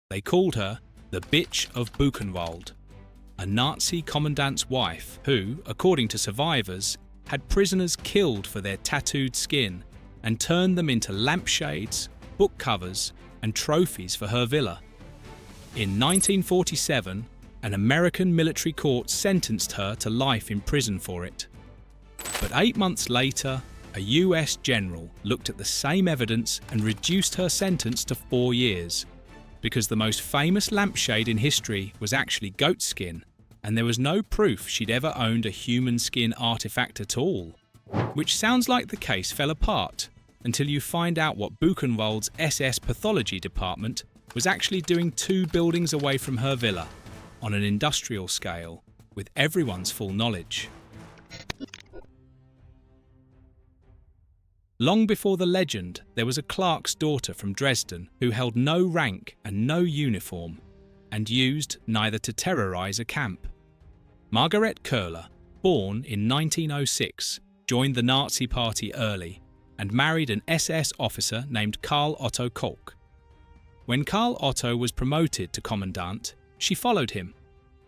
They called her the Bitch of Buchenwald, a Nazi commandant's wife who, according to survivors, had prisoners killed for their tattooed skin and turned them into lampshades, book covers, and trophies for her villa. In 1947, an American military court sentenced her to life in prison for it. But 8 months later, a US general looked at the same evidence and reduced her sentence to 4 years, because the most famous lampshade in history was actually goatskin, and there was no proof she'd ever owned a human skin artifact at all. Which sounds like the case fell apart until you find out what Buchenwald's SS Pathology Department was actually doing 2 buildings away from her villa, on an industrial scale, with everyone's full knowledge. Long before the legend, there was a clerk's daughter from Dresden who held no rank and no uniform, and used neither to terrorize a camp. Margaret Köhler, born in 1906, joined the Nazi Party early and married an SS officer named Karl-Otto Koch. When Karl-Otto was promoted to commandant, she followed him,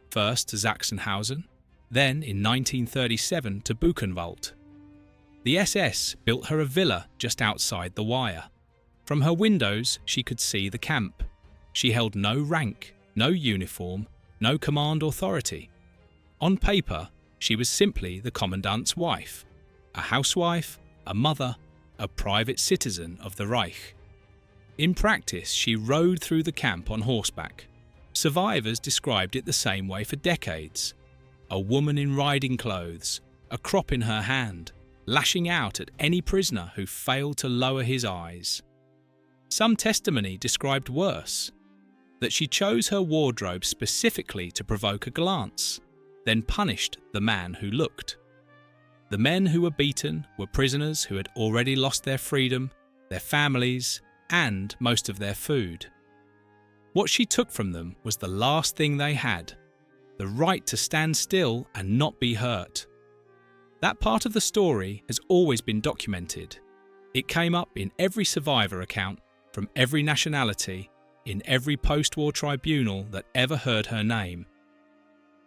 first to Sachsenhausen, then in 1937 to Buchenwald. The SS built her a villa just outside the wire. From her windows, she could see the camp. She held no rank, no uniform, no command authority. On paper, she was simply the commandant's wife, a housewife, a mother, a private citizen of the Reich. In practice, she rode through the camp on horseback. Survivors described it the same way for decades. A woman in riding clothes, a crop in her hand, lashing out at any prisoner who failed to lower his eyes. Some testimony described worse, that she chose her wardrobe specifically to provoke a glance, then punished the man who looked. The men who were beaten were prisoners who had already lost their freedom, their families, and most of their food. What she took from them was the last thing they had, the right to stand still and not be hurt. That part of the story has always been documented. It came up in every survivor account, from every nationality, in every post-war tribunal that ever heard her name.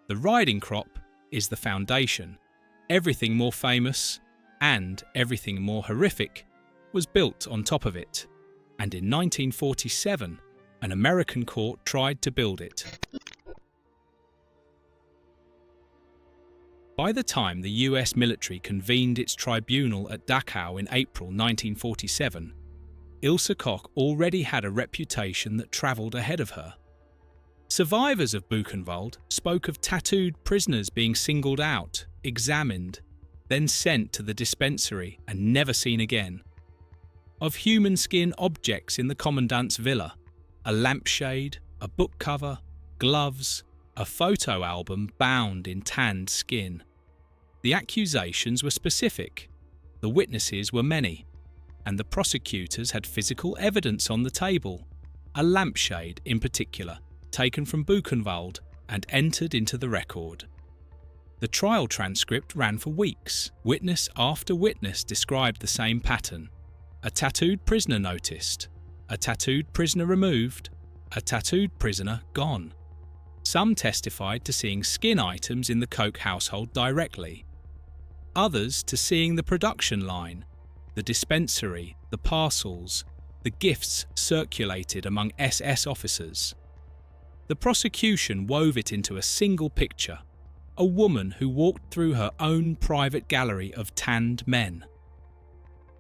The riding crop is the foundation. Everything more famous, and everything more horrific, was built on top of it. And in 1947, an American court tried to build it. By the time the US military convened its tribunal at Dachau in April 1947, Ilse Koch already had a reputation that travelled ahead of her. Survivors of Buchenwald spoke of tattooed prisoners being singled out, examined, then sent to the dispensary and never seen again. Of human skin objects in the commandant's villa, a lampshade, a book cover, gloves, a photo album bound in tanned skin. The accusations were specific, the witnesses were many, and the prosecutors had physical evidence on the table, a lampshade in particular, taken from Buchenwald and entered into the record. The trial transcript ran for weeks. Witness after witness described the same pattern. A tattooed prisoner noticed, a tattooed prisoner removed, a tattooed prisoner gone. Some testified to seeing skin items in the Koch household directly. Others to seeing the production line, the dispensary, the parcels, the gifts circulated among SS officers. The prosecution wove it into a single picture, a woman who walked through her own private gallery of tanned men.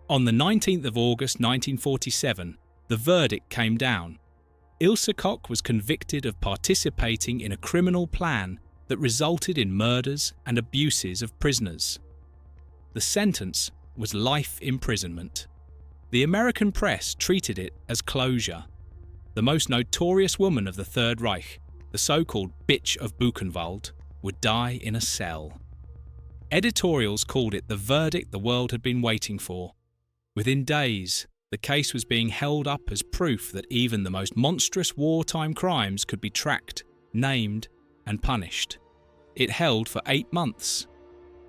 On the 19th of August 1947, the verdict came down. Ilse Koch was convicted of participating in a criminal plan that resulted in murders and abuses of prisoners. The sentence was life imprisonment. The American press treated it as closure. The most notorious woman of the Third Reich, the so-called Bitch of Buchenwald, would die in a cell. Editorials called it the verdict the world had been waiting for. Within days, the case was being held up as proof that even the most monstrous wartime crimes could be tracked, named, and punished. It held for 8 months.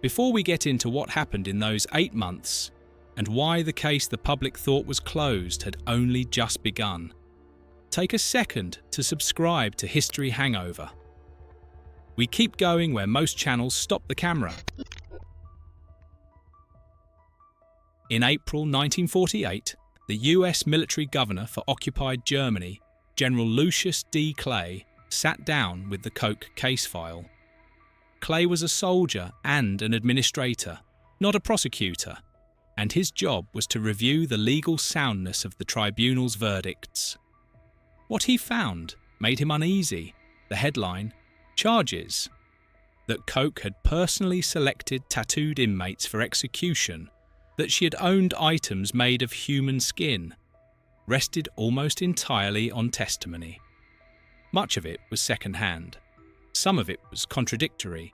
Before we get into what happened in those 8 months, and why the case the public thought was closed had only just begun, take a second to subscribe to History Hangover. We keep going where most channels stop the camera. In April 1948, the US military governor for occupied Germany, General Lucius D. Clay, sat down with the Koch case file. Clay was a soldier and an administrator, not a prosecutor, and his job was to review the legal soundness of the tribunal's verdicts. What he found made him uneasy. The headline, "Charges," that Koch had personally selected tattooed inmates for execution, that she had owned items made of human skin, rested almost entirely on testimony. Much of it was second-hand. Some of it was contradictory.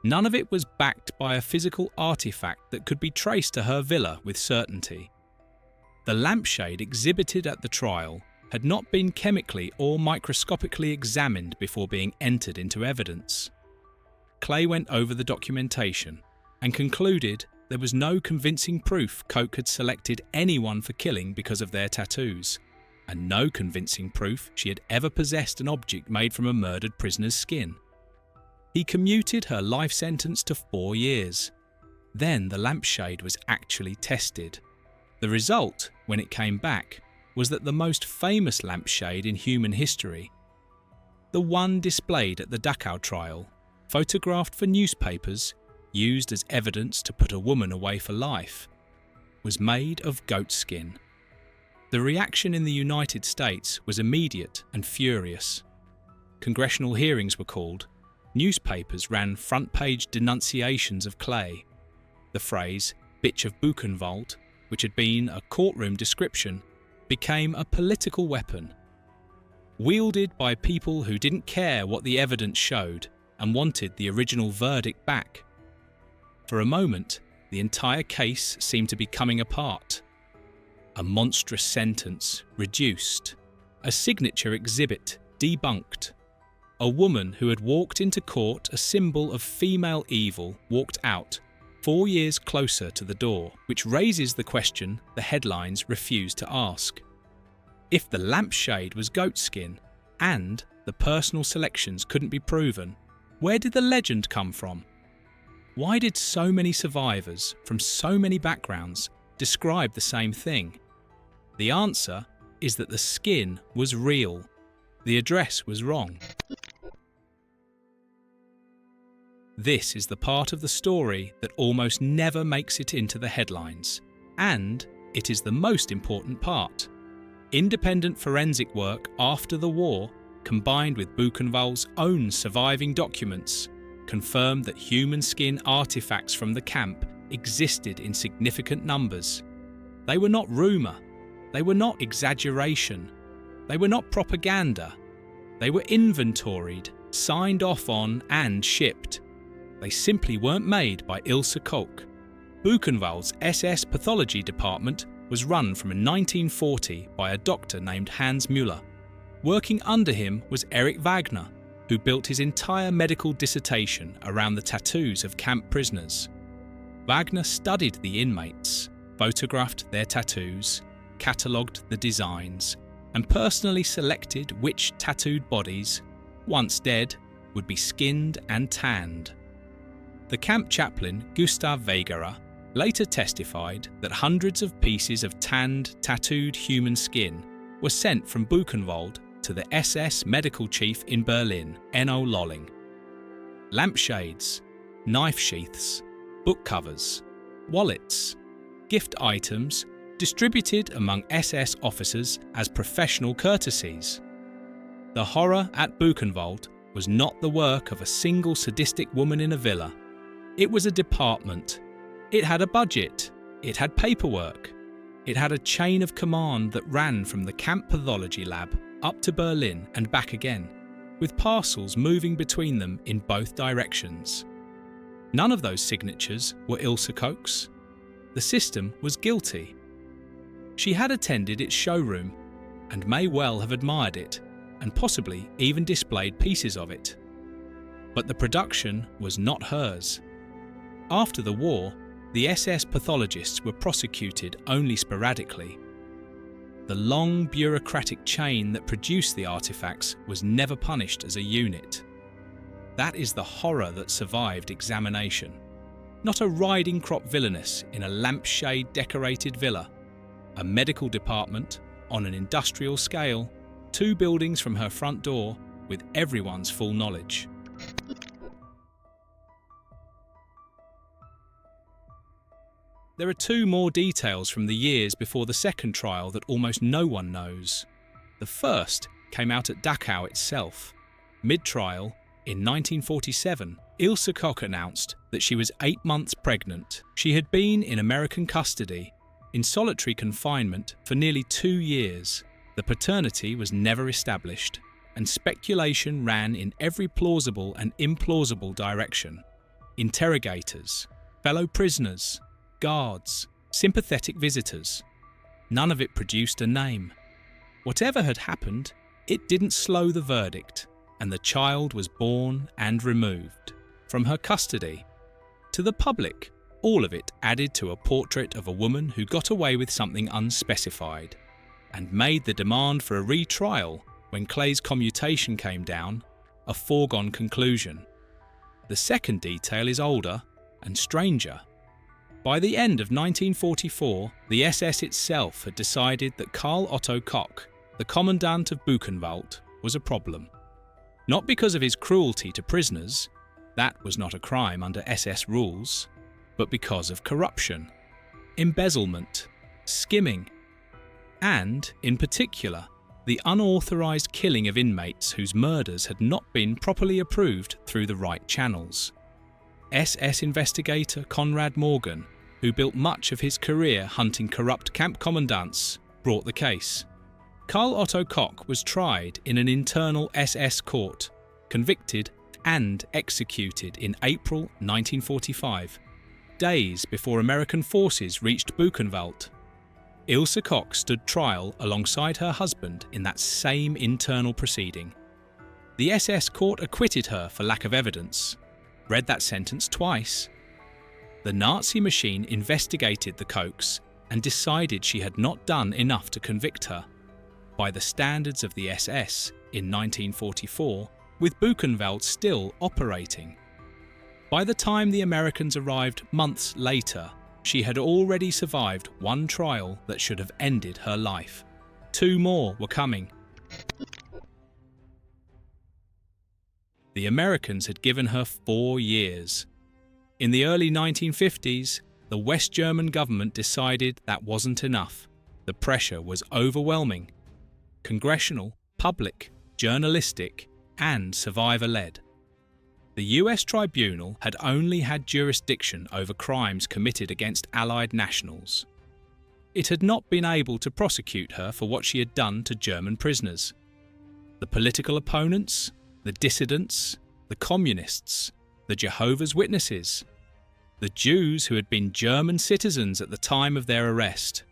None of it was backed by a physical artifact that could be traced to her villa with certainty. The lampshade exhibited at the trial had not been chemically or microscopically examined before being entered into evidence. Clay went over the documentation and concluded there was no convincing proof Koch had selected anyone for killing because of their tattoos, and no convincing proof she had ever possessed an object made from a murdered prisoner's skin. He commuted her life sentence to 4 years. Then the lampshade was actually tested. The result, when it came back, was that the most famous lampshade in human history, the one displayed at the Dachau trial, photographed for newspapers, used as evidence to put a woman away for life, was made of goatskin. The reaction in the United States was immediate and furious. Congressional hearings were called. Newspapers ran front-page denunciations of Clay. The phrase "Bitch of Buchenwald," which had been a courtroom description, became a political weapon, wielded by people who didn't care what the evidence showed and wanted the original verdict back. For a moment, the entire case seemed to be coming apart. A monstrous sentence reduced, a signature exhibit debunked. A woman who had walked into court a symbol of female evil walked out, 4 years closer to the door, which raises the question the headlines refuse to ask. If the lampshade was goatskin and the personal selections couldn't be proven, where did the legend come from? Why did so many survivors from so many backgrounds describe the same thing? The answer is that the skin was real. The address was wrong. This is the part of the story that almost never makes it into the headlines, and it is the most important part. Independent forensic work after the war, combined with Buchenwald's own surviving documents, confirmed that human skin artifacts from the camp existed in significant numbers. They were not rumour, they were not exaggeration, they were not propaganda. They were inventoried, signed off on and shipped. They simply weren't made by Ilse Koch. Buchenwald's SS Pathology Department was run from 1940 by a doctor named Hans Müller. Working under him was Erich Wagner, who built his entire medical dissertation around the tattoos of camp prisoners. Wagner studied the inmates, photographed their tattoos, catalogued the designs, and personally selected which tattooed bodies, once dead, would be skinned and tanned. The camp chaplain Gustav Wegerer later testified that hundreds of pieces of tanned, tattooed human skin were sent from Buchenwald to the SS medical chief in Berlin, Enno Lolling. Lampshades, knife sheaths, book covers, wallets, gift items distributed among SS officers as professional courtesies. The horror at Buchenwald was not the work of a single sadistic woman in a villa. It was a department. It had a budget. It had paperwork. It had a chain of command that ran from the camp pathology lab up to Berlin and back again, with parcels moving between them in both directions. None of those signatures were Ilse Koch's. The system was guilty. She had attended its showroom and may well have admired it and possibly even displayed pieces of it. But the production was not hers. After the war, the SS pathologists were prosecuted only sporadically. The long bureaucratic chain that produced the artifacts was never punished as a unit. That is the horror that survived examination. Not a riding crop villainess in a lampshade-decorated villa, a medical department on an industrial scale, 2 buildings from her front door with everyone's full knowledge. There are 2 more details from the years before the second trial that almost no one knows. The first came out at Dachau itself. Mid-trial, in 1947, Ilse Koch announced that she was 8 months pregnant. She had been in American custody, in solitary confinement for nearly 2 years. The paternity was never established, and speculation ran in every plausible and implausible direction. Interrogators, fellow prisoners, guards, sympathetic visitors. None of it produced a name. Whatever had happened, it didn't slow the verdict, and the child was born and removed. From her custody to the public, all of it added to a portrait of a woman who got away with something unspecified, and made the demand for a retrial when Clay's commutation came down a foregone conclusion. The second detail is older and stranger. By the end of 1944, the SS itself had decided that Karl-Otto Koch, the commandant of Buchenwald, was a problem. Not because of his cruelty to prisoners, that was not a crime under SS rules, but because of corruption, embezzlement, skimming, and, in particular, the unauthorized killing of inmates whose murders had not been properly approved through the right channels. SS investigator Konrad Morgan, who built much of his career hunting corrupt camp commandants, brought the case. Karl-Otto Koch was tried in an internal SS court, convicted and executed in April 1945, days before American forces reached Buchenwald. Ilse Koch stood trial alongside her husband in that same internal proceeding. The SS court acquitted her for lack of evidence, read that sentence twice. The Nazi machine investigated the Kochs and decided she had not done enough to convict her. By the standards of the SS in 1944, with Buchenwald still operating. By the time the Americans arrived months later, she had already survived 1 trial that should have ended her life. 2 more were coming. The Americans had given her 4 years. In the early 1950s, the West German government decided that wasn't enough. The pressure was overwhelming. Congressional, public, journalistic, and survivor-led. The US tribunal had only had jurisdiction over crimes committed against Allied nationals. It had not been able to prosecute her for what she had done to German prisoners. The political opponents, the dissidents, the communists, the Jehovah's Witnesses, the Jews who had been German citizens at the time of their arrest.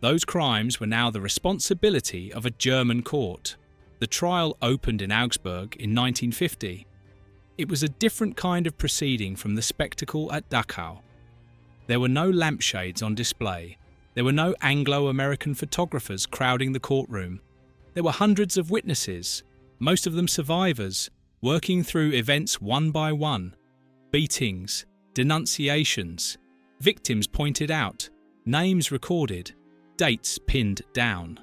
Those crimes were now the responsibility of a German court. The trial opened in Augsburg in 1950. It was a different kind of proceeding from the spectacle at Dachau. There were no lampshades on display. There were no Anglo-American photographers crowding the courtroom. There were hundreds of witnesses, most of them survivors, working through events one by one. Beatings, denunciations, victims pointed out, names recorded, dates pinned down.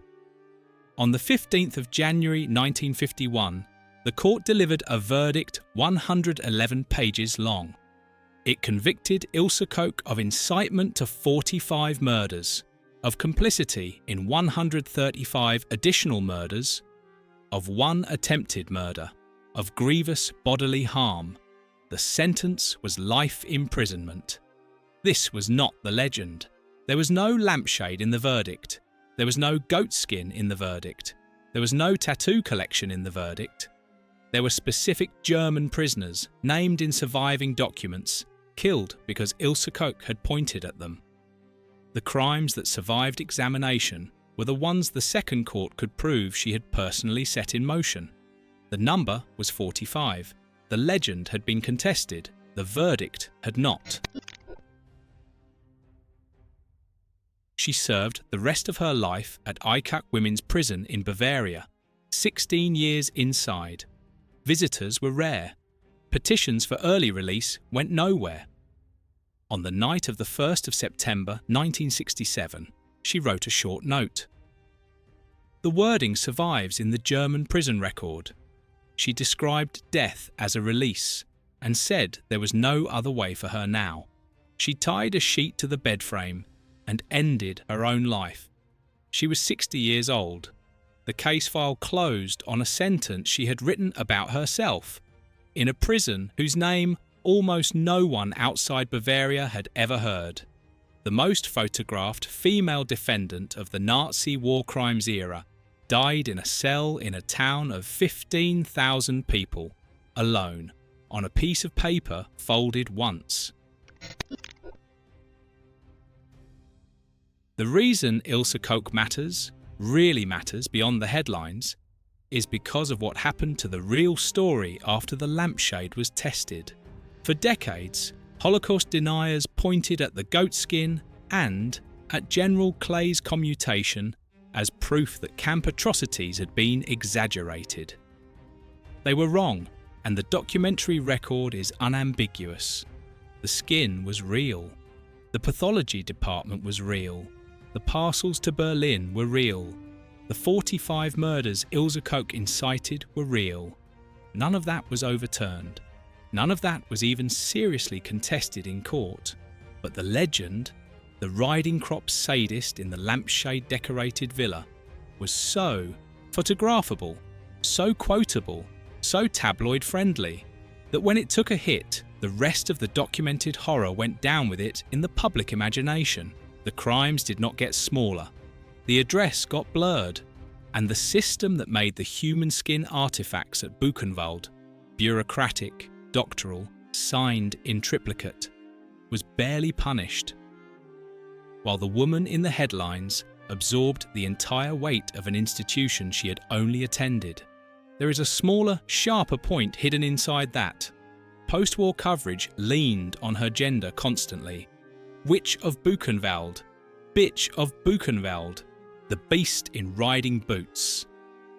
On the 15th of January 1951, the court delivered a verdict 111 pages long. It convicted Ilse Koch of incitement to 45 murders, of complicity in 135 additional murders, of 1 attempted murder, of grievous bodily harm. The sentence was life imprisonment. This was not the legend. There was no lampshade in the verdict. There was no goatskin in the verdict. There was no tattoo collection in the verdict. There were specific German prisoners, named in surviving documents, killed because Ilse Koch had pointed at them. The crimes that survived examination were the ones the second court could prove she had personally set in motion. The number was 45. The legend had been contested. The verdict had not. she served the rest of her life at Eichach Women's Prison in Bavaria, 16 years inside. Visitors were rare. Petitions for early release went nowhere. On the night of the 1st of September 1967, she wrote a short note. The wording survives in the German prison record. She described death as a release and said there was no other way for her now. She tied a sheet to the bed frame and ended her own life. She was 60 years old. The case file closed on a sentence she had written about herself, in a prison whose name almost no one outside Bavaria had ever heard. The most photographed female defendant of the Nazi war crimes era died in a cell in a town of 15,000 people, alone, on a piece of paper folded once. The reason Ilse Koch really matters beyond the headlines, is because of what happened to the real story after the lampshade was tested. For decades, Holocaust deniers pointed at the goatskin and at General Clay's commutation as proof that camp atrocities had been exaggerated. They were wrong, and the documentary record is unambiguous. The skin was real. The pathology department was real. The parcels to Berlin were real. The 45 murders Ilse Koch incited were real. None of that was overturned. None of that was even seriously contested in court. But the legend, the riding crop sadist in the lampshade-decorated villa, was so photographable, so quotable, so tabloid-friendly, that when it took a hit, the rest of the documented horror went down with it in the public imagination. The crimes did not get smaller. The address got blurred, and the system that made the human skin artifacts at Buchenwald, bureaucratic, doctoral, signed in triplicate, was barely punished. While the woman in the headlines absorbed the entire weight of an institution she had only attended, there is a smaller, sharper point hidden inside that. Post-war coverage leaned on her gender constantly. Witch of Buchenwald, Bitch of Buchenwald, the beast in riding boots.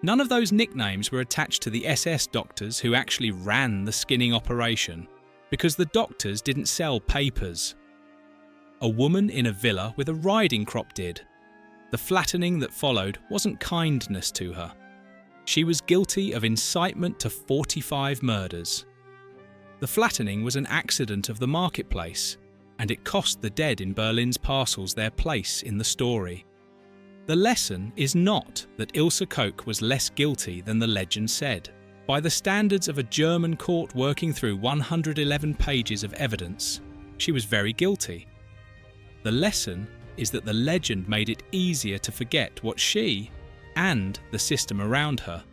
None of those nicknames were attached to the SS doctors who actually ran the skinning operation, because the doctors didn't sell papers. A woman in a villa with a riding crop did. The flattening that followed wasn't kindness to her. She was guilty of incitement to 45 murders. The flattening was an accident of the marketplace, and it cost the dead in Berlin's parcels their place in the story. The lesson is not that Ilse Koch was less guilty than the legend said. By the standards of a German court working through 111 pages of evidence, she was very guilty. The lesson is that the legend made it easier to forget what she, and the system around her,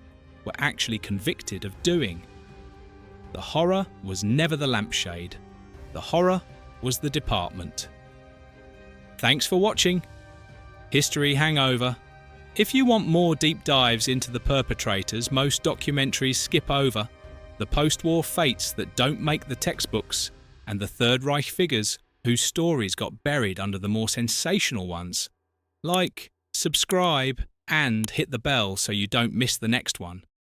were actually convicted of doing. The horror was never the lampshade. The horror was the department. Thanks for watching. History Hangover. If you want more deep dives into the perpetrators most documentaries skip over, the post-war fates that don't make the textbooks, and the Third Reich figures whose stories got buried under the more sensational ones, like, subscribe, and hit the bell so you don't miss the next one.